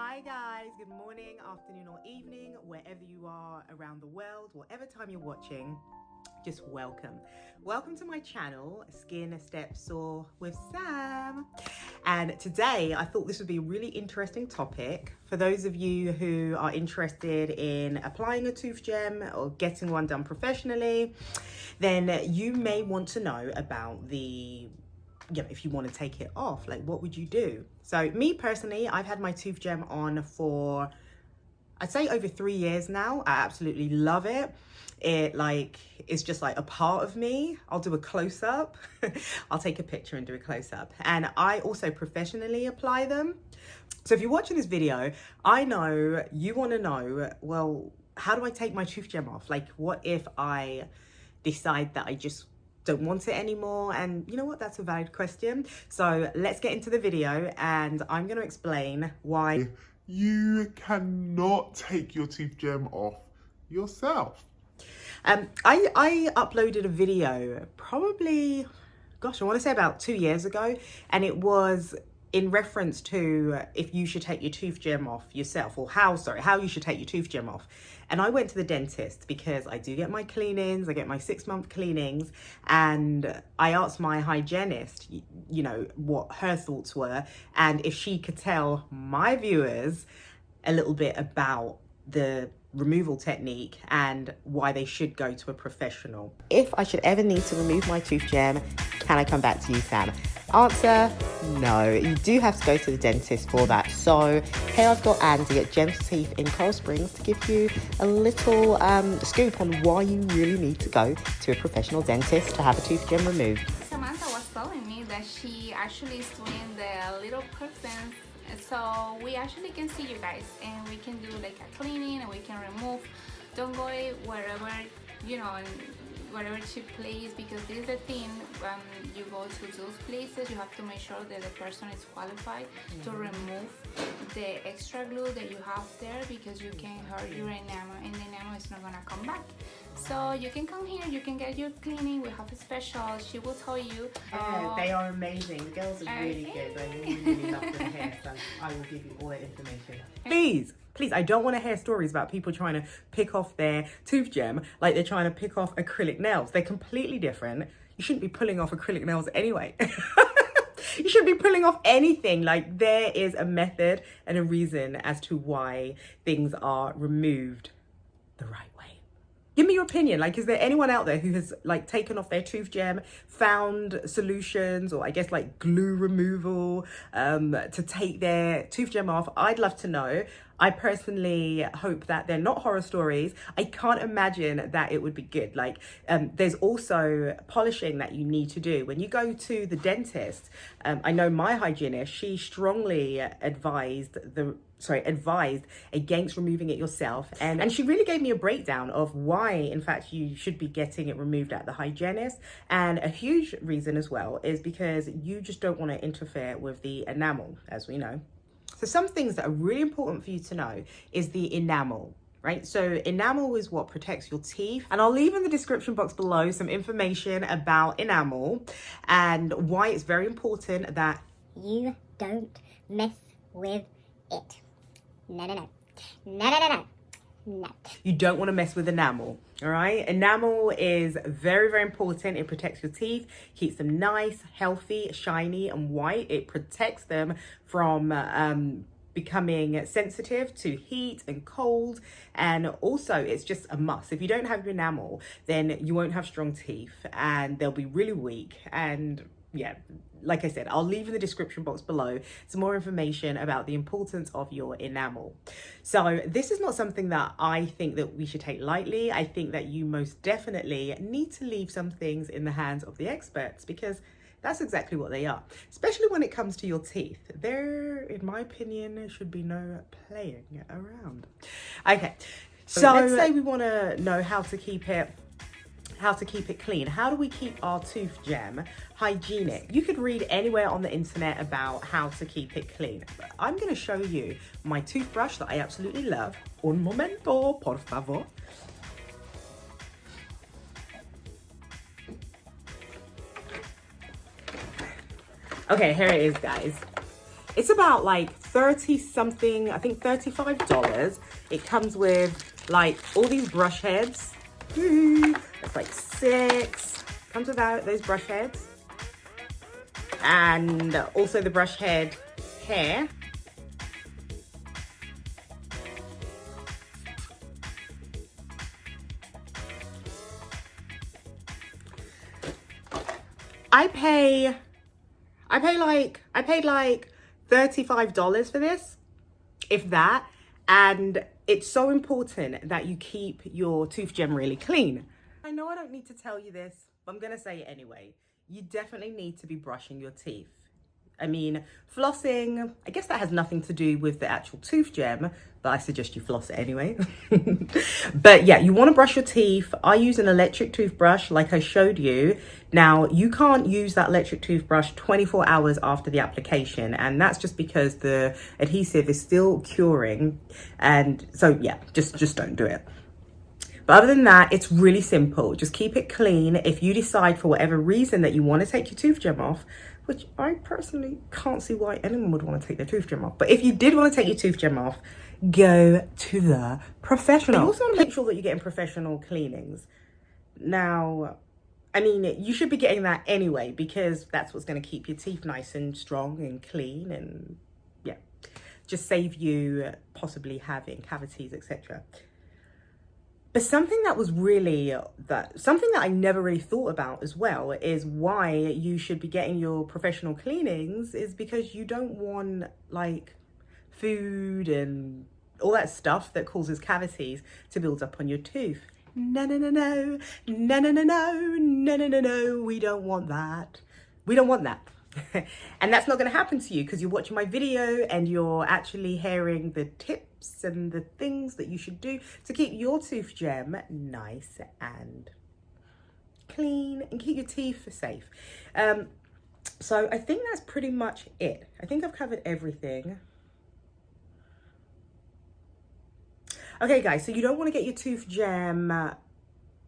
Hi guys, good morning, afternoon or evening, wherever you are around the world, whatever time you're watching, just welcome. Welcome to my channel, Skin Step Saw with Sam. And today I thought this would be a really interesting topic for those of you who are interested in applying a tooth gem or getting one done professionally. Then you may want to know about if you want to take it off, like what would you do? So me personally, I've had my tooth gem on for, I'd say over 3 years now. I absolutely love it. It's just like a part of me. I'll do a close-up. I'll take a picture and do a close-up. And I also professionally apply them. So if you're watching this video, I know you want to know, well, how do I take my tooth gem off? Like, what if I decide that I just don't want it anymore? And you know what, that's a valid question. So let's get into the video and I'm going to explain why you cannot take your tooth gem off yourself. I uploaded a video probably, gosh, I want to say about 2 years ago, and it was in reference to if you should take your tooth gem off yourself, or how you should take your tooth gem off. And I went to the dentist because I do get my cleanings, I get my 6-month cleanings, and I asked my hygienist, you know, what her thoughts were, and if she could tell my viewers a little bit about the removal technique and why they should go to a professional. If I should ever need to remove my tooth gem, can I come back to you, Sam? Answer, no. You do have to go to the dentist for that. So here I've got Andy at Gentle Teeth in Coral Springs to give you a little scoop on why you really need to go to a professional dentist to have a tooth gem removed. Samantha was telling me that she actually is doing the little curtains, so we actually can see you guys and we can do like a cleaning and we can remove. Don't go wherever, you know, whatever cheap place, because this is the thing, when you go to those places you have to make sure that the person is qualified to remove the extra glue that you have there, because you can hurt your enamel and the enamel is not gonna come back. So you can come here, you can get your cleaning, we have a special, she will tell you. Yeah, they are amazing. The girls are really good. I really love their hair, so I will give you all that information. Please, I don't want to hear stories about people trying to pick off their tooth gem like they're trying to pick off acrylic nails. They're completely different. You shouldn't be pulling off acrylic nails anyway. You shouldn't be pulling off anything. Like, there is a method and a reason as to why things are removed the right way. Give me your opinion. Like, is there anyone out there who has like taken off their tooth gem, found solutions, or I guess like glue removal to take their tooth gem off? I'd love to know. I personally hope that they're not horror stories. I can't imagine that it would be good. Like, there's also polishing that you need to do when you go to the dentist. I know my hygienist, she strongly advised against removing it yourself, and she really gave me a breakdown of why in fact you should be getting it removed at the hygienist. And a huge reason as well is because you just don't want to interfere with the enamel, as we know. So some things that are really important for you to know is the enamel, right? So enamel is what protects your teeth, and I'll leave in the description box below some information about enamel and why it's very important that you don't mess with it. No. You don't want to mess with enamel, all right? Enamel is very, very important. It protects your teeth, keeps them nice, healthy, shiny, and white. It protects them from becoming sensitive to heat and cold. And also, it's just a must. If you don't have your enamel, then you won't have strong teeth and they'll be really weak. And yeah, like I said, I'll leave in the description box below some more information about the importance of your enamel. So this is not something that I think that we should take lightly. I think that you most definitely need to leave some things in the hands of the experts, because that's exactly what they are, especially when it comes to your teeth. There, in my opinion, should be no playing around. Okay, so let's say we want to know how to keep it clean. How do we keep our tooth gem hygienic? You could read anywhere on the internet about how to keep it clean. But I'm going to show you my toothbrush that I absolutely love. Un momento, por favor. Okay, here it is, guys. It's about like 30 something, I think $35. It comes with like all these brush heads. It's like 6. Comes without those brush heads. And also the brush head hair. I paid like $35 for this, if that. And it's so important that you keep your tooth gem really clean. I know I don't need to tell you this, but I'm gonna say it anyway. You definitely need to be brushing your teeth. I mean, flossing, I guess that has nothing to do with the actual tooth gem, but I suggest you floss it anyway. But yeah, you want to brush your teeth. I use an electric toothbrush like I showed you. Now, you can't use that electric toothbrush 24 hours after the application, and that's just because the adhesive is still curing. And so yeah, just don't do it. But other than that, it's really simple. Just keep it clean. If you decide for whatever reason that you want to take your tooth gem off, which I personally can't see why anyone would want to take their tooth gem off. But if you did want to take your tooth gem off, go to the professional. You also want to make sure that you're getting professional cleanings. Now, I mean, you should be getting that anyway, because that's what's going to keep your teeth nice and strong and clean, and yeah, just save you possibly having cavities, etc. But something that I never really thought about as well is why you should be getting your professional cleanings is because you don't want like food and all that stuff that causes cavities to build up on your tooth. No, no, no, no, no, no, no, no, no, no, no, no, we don't want that. We don't want that. And that's not going to happen to you because you're watching my video and you're actually hearing the tips and the things that you should do to keep your tooth gem nice and clean and keep your teeth safe. So I think that's pretty much it. I think I've covered everything. Okay guys, so you don't want to get your tooth gem,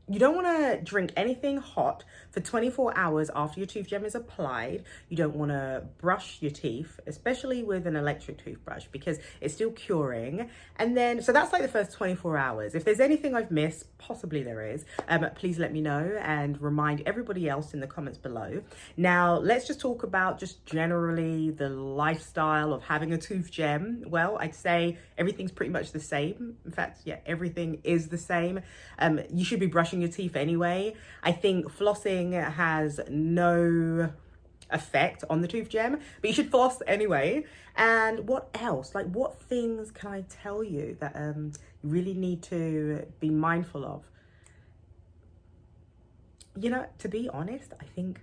you don't want to drink anything hot for 24 hours after your tooth gem is applied. You don't want to brush your teeth, especially with an electric toothbrush, because it's still curing. And then, so that's like the first 24 hours. If there's anything I've missed, possibly there is, please let me know and remind everybody else in the comments below. Now, let's just talk about just generally the lifestyle of having a tooth gem. Well, I'd say everything's pretty much the same. In fact, yeah, everything is the same. You should be brushing your teeth anyway. I think flossing has no effect on the tooth gem, but you should floss anyway. And what else? Like, what things can I tell you that you really need to be mindful of? You know, to be honest, I think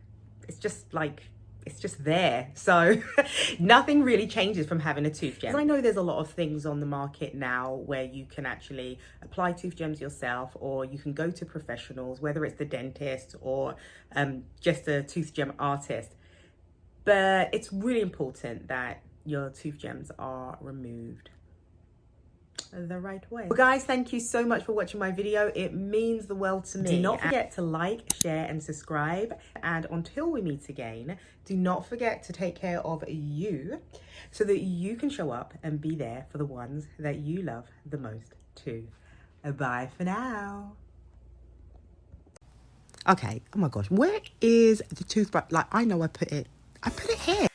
it's just like, it's just there. So nothing really changes from having a tooth gem. I know there's a lot of things on the market now where you can actually apply tooth gems yourself, or you can go to professionals, whether it's the dentist or just a tooth gem artist. But it's really important that your tooth gems are removed the right way. Well guys, thank you so much for watching my video. It means the world to me. Do not forget to like, share and subscribe, and until we meet again, do not forget to take care of you so that you can show up and be there for the ones that you love the most too. Bye for now. Okay, oh my gosh, where is the toothbrush? Like, I know I put it here.